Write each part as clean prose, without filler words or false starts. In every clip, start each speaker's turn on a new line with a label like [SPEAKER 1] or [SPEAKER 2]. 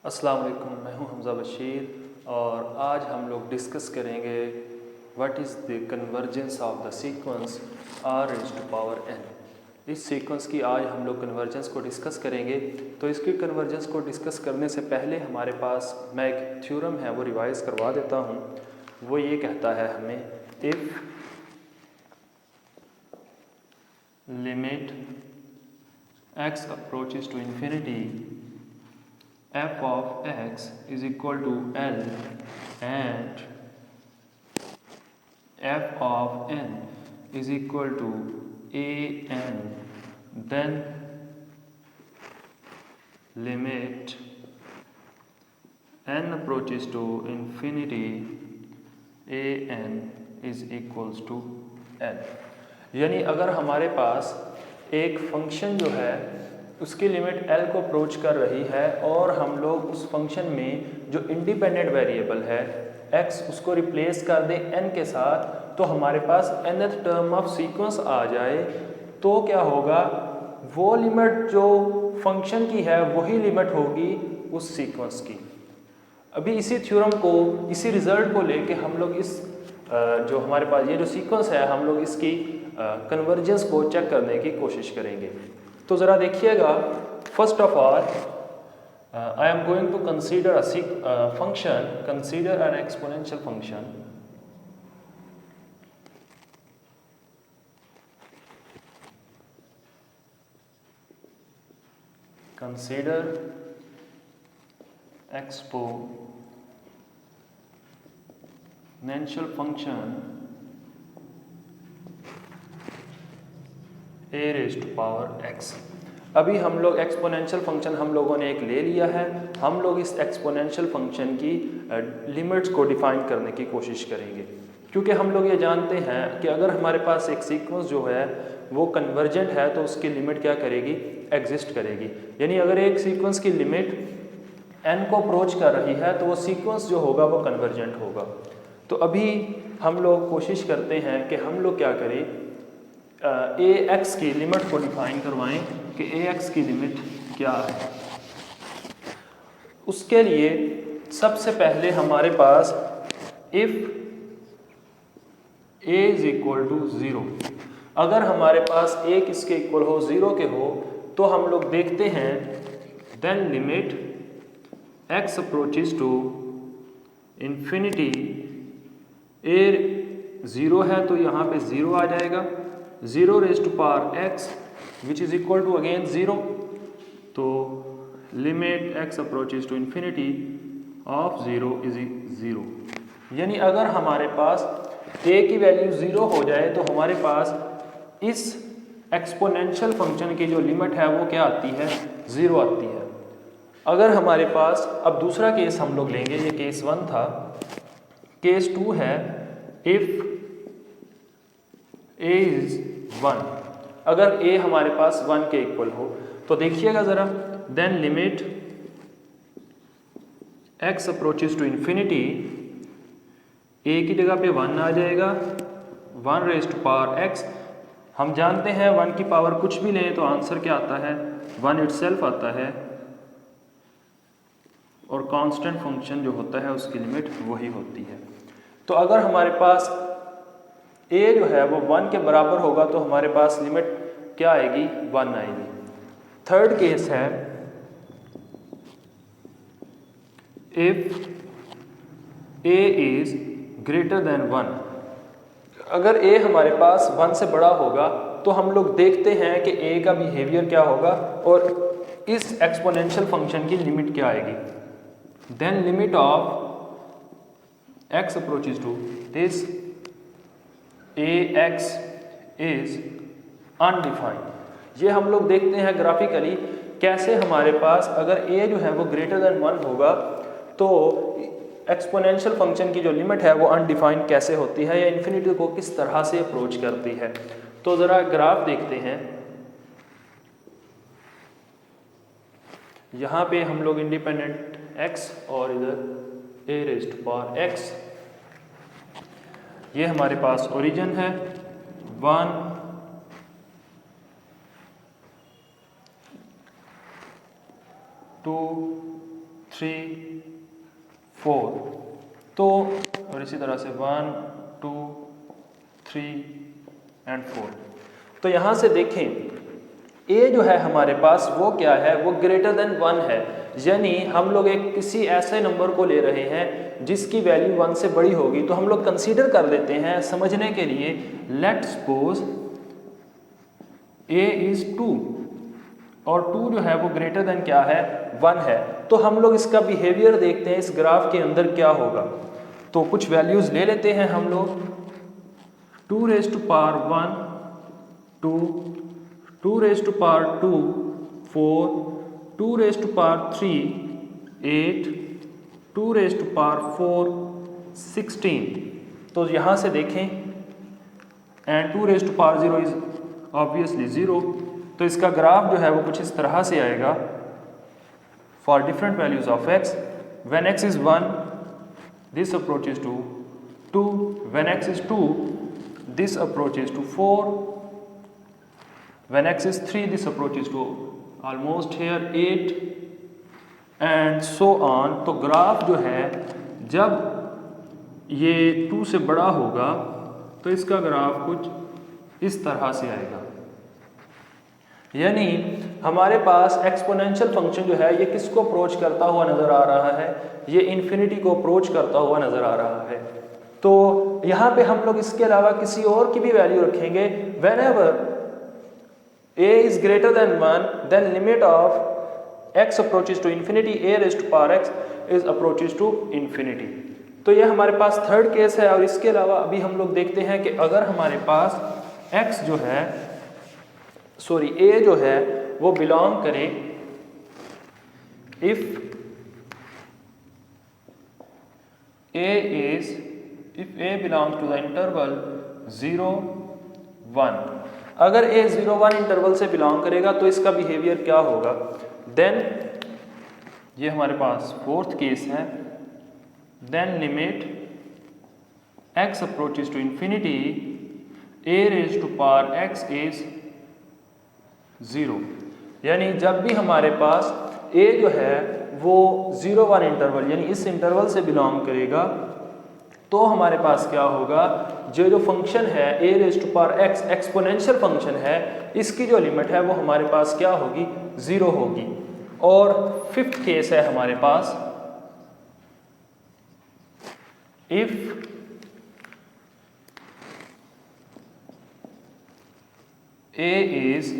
[SPEAKER 1] अस्सलाम वालेकुम, मैं हूं हमज़ा बशीर और आज हम लोग डिस्कस करेंगे what is the convergence of the sequence are raised to power n। इस सीक्वेंस की आज हम लोग कन्वर्जेंस को डिस्कस करेंगे। तो इसकी कन्वर्जेंस को डिस्कस करने से पहले हमारे पास मैं एक थ्योरम है वो रिवाइज़ करवा देता हूं। वो ये कहता है हमें if limit x approaches to infinity f of x is equal to L and f of n is equal to an, then limit n approaches to infinity an is equals to L। यानी अगर हमारे पास एक function जो है उसकी limit L को approach कर रही है और हम लोग उस फंक्शन में जो इंडिपेंडेंट वेरिएबल है x उसको रिप्लेस कर दें n के साथ, तो हमारे पास nth टर्म ऑफ सीक्वेंस आ जाए, तो क्या होगा, वो लिमिट जो फंक्शन की है वही लिमिट होगी उस सीक्वेंस की। अभी इसी थ्योरम को, इसी रिजल्ट को लेके हम लोग इस जो हमारे पास ये जो सीक्वेंस है हम लोग इसकी कन्वर्जेंस को चेक करने की कोशिश करेंगे। तो ज़रा देखिएगा, first of all I am going to consider a function, consider an exponential function consider exponential function a raised to power x। अभी हम लोग एक्सपोनेंशियल फंक्शन हम लोगों ने एक ले लिया है, हम लोग इस एक्सपोनेंशियल फंक्शन की लिमिट्स को डिफाइन करने की कोशिश करेंगे, क्योंकि हम लोग ये जानते हैं कि अगर हमारे पास एक सीक्वेंस जो है वो कन्वर्जेंट है तो उसकी लिमिट क्या करेगी, एग्जिस्ट करेगी। यानी अगर एक सीक्वेंस की लिमिट n को अप्रोच कर रही है तो वो सीक्वेंस जो होगा वो कन्वर्जेंट होगा। तो अभी हम लोग कोशिश करते हैं कि हम लोग क्या करें, ए एक्स की लिमिट को डिफाइन करवाएं कि ए एक्स की लिमिट क्या है। उसके लिए सबसे पहले हमारे पास if A is equal to 0, अगर हमारे पास ए किसके इक्वल हो, 0 के हो, तो हम लोग देखते हैं then limit X approaches to infinity, A 0 है तो यहाँ पे 0 आ जाएगा, 0 raise to power x which is equal to again 0। तो limit x approaches to infinity of 0 is 0। यानी अगर हमारे पास a की वैल्यू 0 हो जाए तो हमारे पास इस एक्सपोनेंशियल फंक्शन की जो लिमिट है वो क्या आती है, 0 आती है। अगर हमारे पास अब दूसरा केस हम लोग लेंगे, ये केस 1 था, केस 2 है इफ a इज 1, अगर a हमारे पास 1 के इक्वल हो तो देखिएगा ज़रा, then limit x approaches to infinity, a की जगह पे 1 आ जाएगा, 1 रेज़ टू पावर x। हम जानते हैं 1 की पावर कुछ भी लें तो आंसर क्या आता है, 1 इटसेल्फ आता है, और कांस्टेंट फंक्शन जो होता है उसकी लिमिट वही होती है। तो अगर हमारे पास a जो है वो 1 के बराबर होगा तो हमारे पास लिमिट क्या आएगी, 1 आएगी। थर्ड केस है if a is greater than 1, अगर a हमारे पास 1 से बड़ा होगा तो हम लोग देखते हैं कि a का बिहेवियर क्या होगा और इस एक्सपोनेंशियल फंक्शन की लिमिट क्या आएगी। Then limit of x approaches to this ax is undefined. ये हम लोग देखते हैं ग्राफिकली कैसे हमारे पास अगर a जो है वो ग्रेटर देन 1 होगा तो एक्सपोनेंशियल फंक्शन की जो लिमिट है वो अनडिफाइंड कैसे होती है या इन्फिनिटी को किस तरह से अप्रोच करती है। तो ज़रा ग्राफ देखते हैं, यहाँ पे हम लोग इंडिपेंडेंट x और इधर a raised to power x, ये हमारे पास ओरिजिन है 1, 2, 3, 4, तो और इसी तरह से 1, 2, 3 एंड 4। तो यहाँ से देखें a जो है हमारे पास वो क्या है, वो ग्रेटर देन 1 है, यानी हम लोग एक किसी ऐसे नंबर को ले रहे हैं जिसकी वैल्यू 1 से बड़ी होगी। तो हम लोग कंसीडर कर लेते हैं समझने के लिए, लेट सपोज a इज 2 और 2 जो है वो ग्रेटर देन क्या है, 1 है। तो हम लोग इसका बिहेवियर देखते हैं इस ग्राफ के अंदर क्या होगा। तो कुछ वैल्यूज ले लेते हैं हम लोग, 2 raise to power 1 2, 2 raise to power 2 4, 2 raise to power 3 8, 2 raise to power 4 16। तो यहाँ से देखें and 2 raise to power 0 is obviously 0। तो इसका ग्राफ जो है वो कुछ इस तरह से आएगा for different values of x। When x is 1 this approaches to 2, when x is 2 this approaches to 4, when x is 3 this approaches to almost here 8 and so on। तो ग्राफ जो है जब ये 2 से बड़ा होगा तो इसका ग्राफ कुछ इस तरह से आएगा, यानी हमारे पास एक्सपोनेंशियल फंक्शन जो है ये किसको अप्रोच करता हुआ नजर आ रहा है, ये इन्फिनिटी को अप्रोच करता हुआ नजर आ रहा है। तो यहाँ पे हम लोग इसके अलावा किसी और की भी वैल्यू रखेंगे, whenever a is greater than 1 then limit of x approaches to infinity a raised to power x is approaches to infinity। तो ये हमारे पास थर्ड केस है। और इसके अलावा अभी हम लोग देखते हैं कि अगर हमारे पास x जो है a जो है वो बिलोंग करे, if a belongs to the interval 0, 1, अगर a 0, 1 इंटरवल से बिलोंग करेगा तो इसका बिहेवियर क्या होगा, देन ये हमारे पास फोर्थ केस है, then limit x approaches to infinity a raise to power x is 0। यानी जब भी हमारे पास a जो है वो 0, 1 इंटरवल यानी इस इंटरवल से बिलोंग करेगा तो हमारे पास क्या होगा, जो फंक्शन है a raise to power x exponential function है, इसकी जो लिमिट है वो हमारे पास क्या होगी, 0 होगी। और फिफ्थ केस है हमारे पास, इफ a इज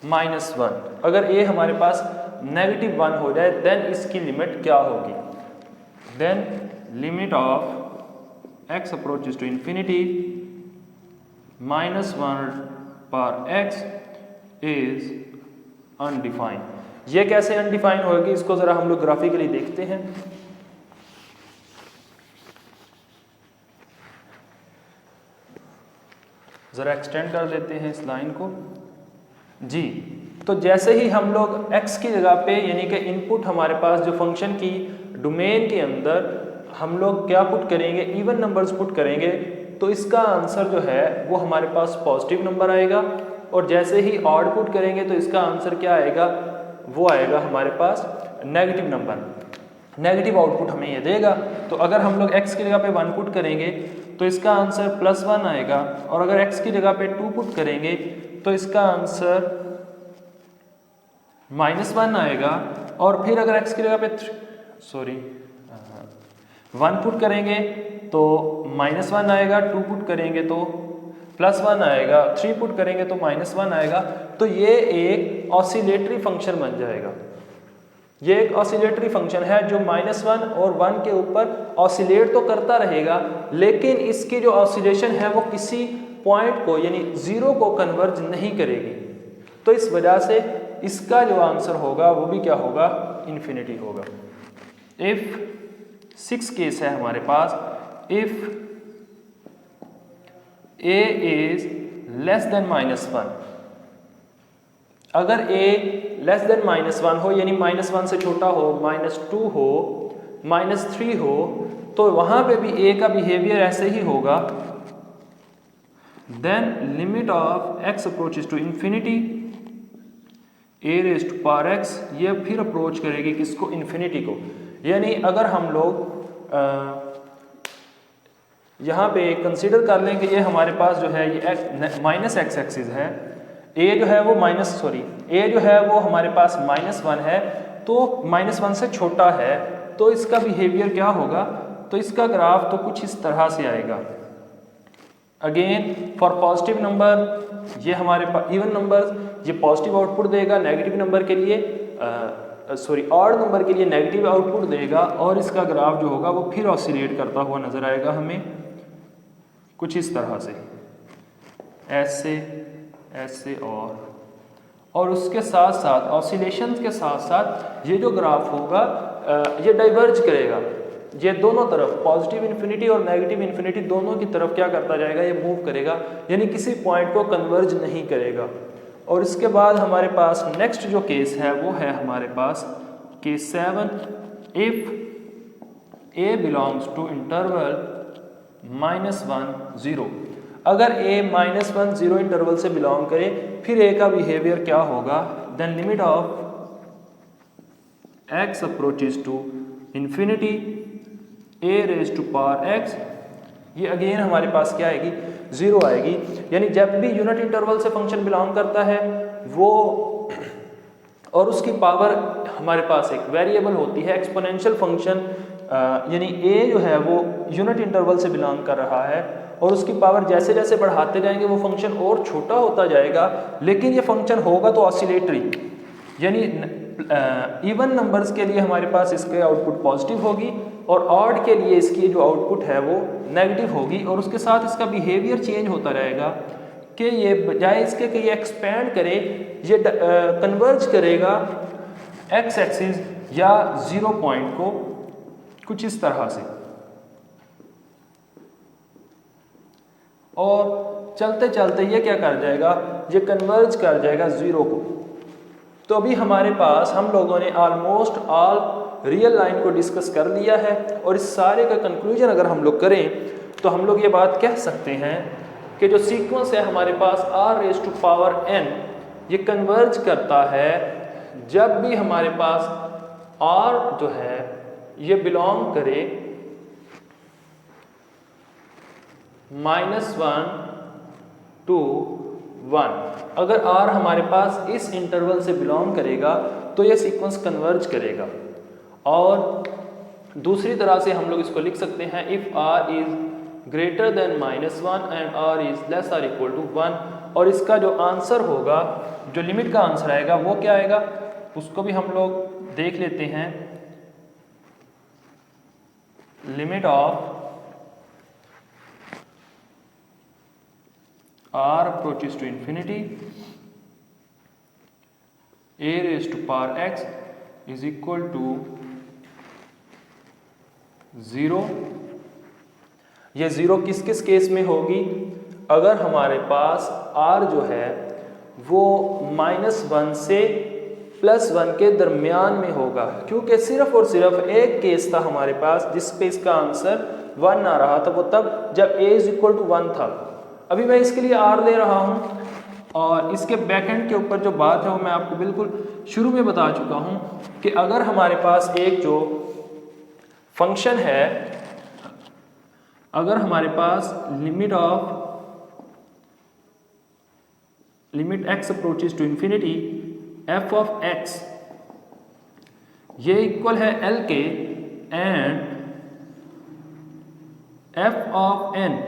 [SPEAKER 1] -1, अगर a हमारे पास -1 हो जाए देन इसकी लिमिट क्या होगी, then limit of x approaches to infinity -1 पर x is undefined। ये कैसे अनडिफाइन होगी इसको जरा हम लोग ग्राफिकली देखते हैं। जरा एक्सटेंड कर लेते हैं इस लाइन को जी। तो जैसे ही हम लोग x की जगह पे यानी कि इनपुट हमारे पास जो फंक्शन की डोमेन के अंदर हम लोग क्या पुट करेंगे, इवन नंबर्स पुट करेंगे, तो इसका आंसर जो है वो हमारे पास पॉजिटिव नंबर आएगा। और जैसे ही ऑड पुट करेंगे तो इसका आंसर क्या आएगा, वो आएगा हमारे पास नेगेटिव नंबर, नेगेटिव आउटपुट हमें ये देगा। तो अगर हम लोग x की जगह पे 1 पुट करेंगे तो इसका आंसर +1 आएगा, और अगर x की जगह पे 2 पुट करेंगे तो इसका आंसर -1 आएगा। और फिर अगर x की जगह पे 1 पुट करेंगे तो -1 आएगा, 2 पुट करेंगे तो +1 आएगा, 3 पुट करेंगे तो -1 आएगा। तो ये एक ऑसिलेटरी फंक्शन बन जाएगा। ये एक ऑसिलेटरी फंक्शन है जो -1 और 1 के ऊपर ऑसिलेट तो करता रहेगा, लेकिन इसकी जो ऑसिलेशन है वो किसी पॉइंट को यानी 0 को कन्वर्ज नहीं करेगी। तो इस वजह से इसका जो आंसर होगा वो भी क्या होगा, इन्फिनिटी होगा। इफ 6 केस है हमारे पास, if a is less than -1, अगर a लेस देन -1 हो यानी -1 से छोटा हो, -2 हो, -3 हो, तो वहां पे भी a का बिहेवियर ऐसे ही होगा। Then limit of x approaches to infinity a raise to power x, ये फिर अप्रोच करेगी किसको, इन्फिनिटी को। यानी अगर हम लोग यहाँ पे कंसीडर कर लें कि ये हमारे पास जो है ये माइनस एक्स एक्सिस है, ए जो है वो ए जो है वो हमारे पास -1 है, तो -1 से छोटा है, तो इसका बिहेवियर क्या होगा, तो इसका ग्राफ तो कुछ इस तरह से आएगा। अगेन फॉर पॉजिटिव नंबर ये हमारे पास इवन नंबर्स ये पॉजिटिव आउटपुट देगा, नेगेटिव नंबर के लिए ऑड नंबर के लिए नेगेटिव आउटपुट देगा, और इसका ग्राफ जो होगा वो फिर ऑसिलेट करता हुआ नजर आएगा हमें कुछ इस तरह से, ऐसे और उसके साथ साथ ऑसिलेशंस के साथ साथ ये जो ग्राफ होगा ये डाइवर्ज करेगा, ये दोनों तरफ पॉजिटिव इन्फिनिटी और नेगेटिव इन्फिनिटी दोनों की तरफ क्या करता जाएगा, ये मूव करेगा, यानी किसी पॉइंट को कन्वर्ज नहीं करेगा। और इसके बाद हमारे पास नेक्स्ट जो केस है वो है हमारे पास case 7, if A belongs to interval -1 0। अगर a -1 0 इंटरवल से बिलोंग करे, फिर a का बिहेवियर क्या होगा, then limit of x approaches to infinity a raise to power x, ये अगेन हमारे पास क्या आएगी, 0 आएगी। यानी जब भी यूनिट इंटरवल से फंक्शन बिलोंग करता है वो, और उसकी पावर हमारे पास एक वेरिएबल होती है एक्सपोनेंशियल फंक्शन, यानी a जो है वो यूनिट इंटरवल से बिलोंग कर रहा है, और उसकी पावर जैसे जैसे बढ़ाते जाएंगे वो फंक्शन और छोटा होता जाएगा, लेकिन ये फंक्शन होगा तो ऑसिलेटरी, यानी इवन नंबर्स के लिए हमारे पास इसके आउटपुट पॉजिटिव होगी, और ऑड के लिए इसकी जो आउटपुट है वो नेगेटिव होगी, और उसके साथ इसका बिहेवियर चेंज होता रहेगा कि ये बजाय इसके कि ये एक्सपैंड करे, ये कन्वर्ज करेगा एक्स एक्सिस या 0 पॉइंट को कुछ इस तरह से, और चलते चलते ये क्या कर जाएगा, ये कन्वर्ज कर जाएगा 0 को। तो अभी हमारे पास हम लोगों ने ऑलमोस्ट ऑल रियल लाइन को डिस्कस कर लिया है, और इस सारे का कंक्लूजन अगर हम लोग करें तो हम लोग ये बात कह सकते हैं कि जो सीक्वेंस है हमारे पास r raise to power n, ये कन्वर्ज करता है जब भी हमारे पास r जो है ये बिलोंग करे -1 to 1। अगर r हमारे पास इस इंटरवल से बिलोंग करेगा तो ये सीक्वेंस कन्वर्ज करेगा। और दूसरी तरह से हम लोग इसको लिख सकते हैं, if r is greater than -1 and r is less or equal to 1, और इसका जो आंसर होगा, जो लिमिट का आंसर आएगा वो क्या आएगा, उसको भी हम लोग देख लेते हैं। Limit of r approaches to infinity a raised to power x is equal to 0। ये 0 किस किस केस में होगी, अगर हमारे पास r जो है वो -1 से +1 के दरमियान में होगा, क्योंकि सिर्फ और सिर्फ एक केस था हमारे पास जिस पे इसका आंसर 1 आ रहा था, वो तब जब a इज इक्वल टू 1 था। अभी मैं इसके लिए r ले रहा हूं, और इसके बैकएंड के ऊपर जो बात है वो मैं आपको बिल्कुल शुरू में बता चुका हूं कि अगर हमारे पास एक जो फंक्शन है, अगर हमारे पास limit x approaches to infinity f of x ये इक्वल है l के, एंड f ऑफ n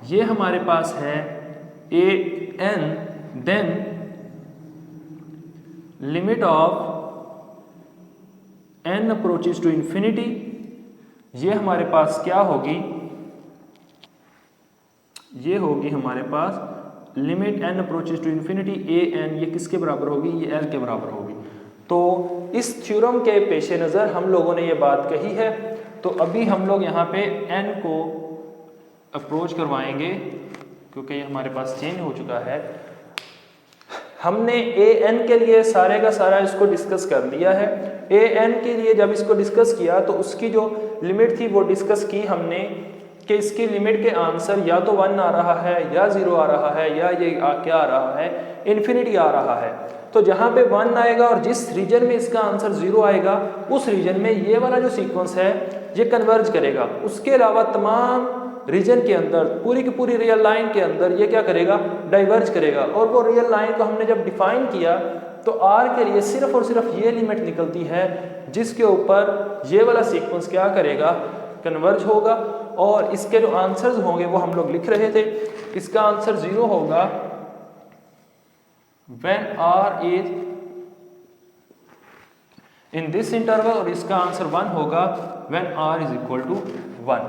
[SPEAKER 1] ये हमारे पास है a n, then limit of n approaches to infinity ये हमारे पास क्या होगी, ये होगी हमारे पास limit n approaches to infinity a n, ये किसके बराबर होगी, ये l के बराबर होगी। तो इस थ्योरम के पेश नज़र हम लोगों ने ये बात कही है। तो अभी हम लोग यहाँ पे n को अप्रोच करवाएंगे, क्योंकि ये हमारे पास चेंज हो चुका है। हमने an के लिए सारे का सारा इसको डिस्कस कर लिया है। an के लिए जब इसको डिस्कस किया तो उसकी जो लिमिट थी वो डिस्कस की हमने कि इसकी लिमिट के आंसर या तो 1 आ रहा है, या 0 आ रहा है, या ये क्या आ रहा है, इन्फिनिटी आ रहा है। तो जहाँ पे 1 आएगा और जिस रीजन में इसका आंसर 0 आएगा उस रीजन में ये वाला जो सीक्वेंस है ये कन्वर्ज करेगा। उसके अलावा तमाम रीजन के अंदर पूरी की पूरी रियल लाइन के अंदर ये क्या करेगा, डाइवर्ज करेगा। और वो रियल लाइन को हमने जब डिफाइन किया तो आर के लिए सिर्फ और सिर्फ ये लिमिट निकलती है जिसके ऊपर ये वाला सीक्वेंस क्या करेगा, कन्वर्ज होगा। और इसके जो आंसर्स होंगे वो हम लोग लिख रहे थे, इसका आंसर 0 होगा when r is in this interval, और इसका आंसर 1 होगा when r is equal to 1।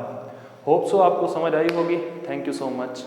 [SPEAKER 1] Hope so आपको समझ आई होगी। Thank you so much.